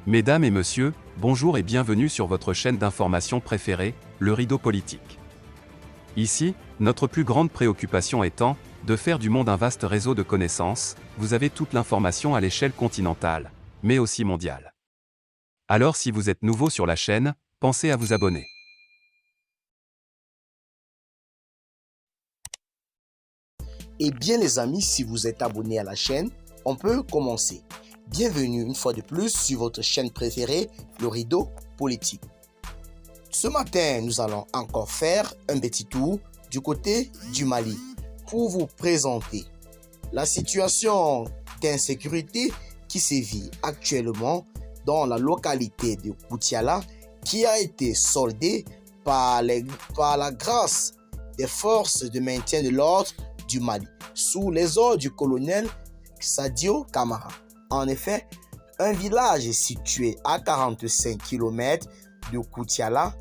Mesdames et messieurs, bonjour et bienvenue sur votre chaîne d'information préférée, le Rideau Politique. Ici, notre plus grande préoccupation étant de faire du monde un vaste réseau de connaissances. Vous avez toute l'information à l'échelle continentale, mais aussi mondiale. Alors si vous êtes nouveau sur la chaîne, pensez à vous abonner. Eh bien les amis, si vous êtes abonnés à la chaîne, on peut commencer. Bienvenue une fois de plus sur votre chaîne préférée, le Rideau Politique. Ce matin, nous allons encore faire un petit tour du côté du Mali pour vous présenter la situation d'insécurité qui sévit actuellement dans la localité de Koutiala, qui a été soldée par la grâce des forces de maintien de l'ordre du Mali, sous les ordres du colonel Sadio Kamara. En effet, un village situé à 45 km de Koutiala,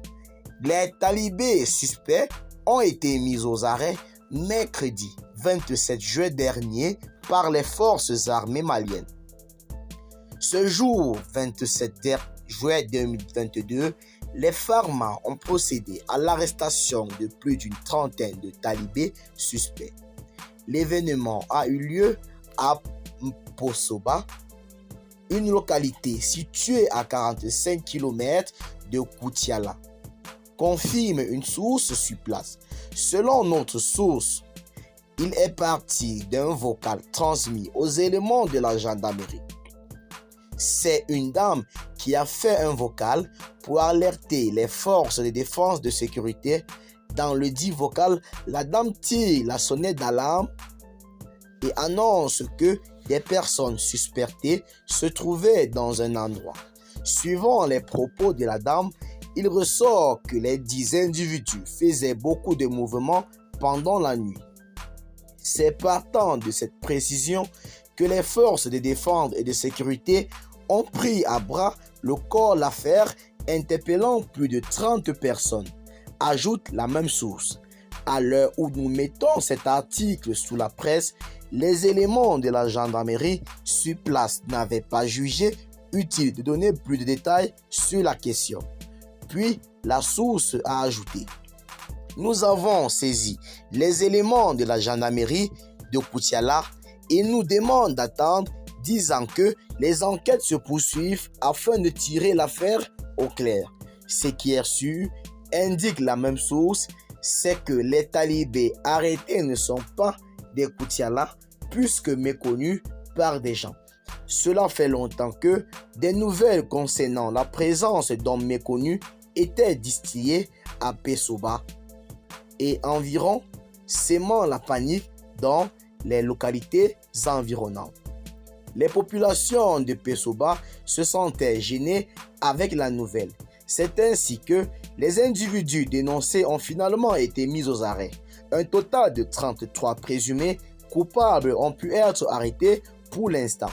les talibés suspects ont été mis aux arrêts mercredi 27 juin dernier par les forces armées maliennes. Ce jour 27 juin 2022, les Farma ont procédé à l'arrestation de plus d'une trentaine de talibés suspects. L'événement a eu lieu à Mposoba, une localité située à 45 km de Koutiala, confirme une source sur place. Selon notre source, il est parti d'un vocal transmis aux éléments de la gendarmerie. C'est une dame qui a fait un vocal pour alerter les forces de défense de sécurité. Dans le dit vocal, la dame tire la sonnette d'alarme et annonce que des personnes suspectées se trouvaient dans un endroit. Suivant les propos de la dame, il ressort que les 10 individus faisaient beaucoup de mouvements pendant la nuit. C'est partant de cette précision que les forces de défense et de sécurité ont pris à bras le corps l'affaire, interpellant plus de 30 personnes. Ajoute la même source. À l'heure où nous mettons cet article sous la presse, les éléments de la gendarmerie sur place n'avaient pas jugé utile de donner plus de détails sur la question. Puis, la source a ajouté: nous avons saisi les éléments de la gendarmerie de Koutiala et nous demandent d'attendre, disant que les enquêtes se poursuivent afin de tirer l'affaire au clair. Ce qui est sûr, indique la même source, c'est que les talibés arrêtés ne sont pas des Koutiala, plus que méconnus par des gens. Cela fait longtemps que des nouvelles concernant la présence d'hommes méconnus étaient distillées à Pessoba et environ, sémant la panique dans les localités environnantes. Les populations de Pessoba se sentaient gênées avec la nouvelle. C'est ainsi que les individus dénoncés ont finalement été mis aux arrêts. Un total de 33 présumés coupables ont pu être arrêtés pour l'instant.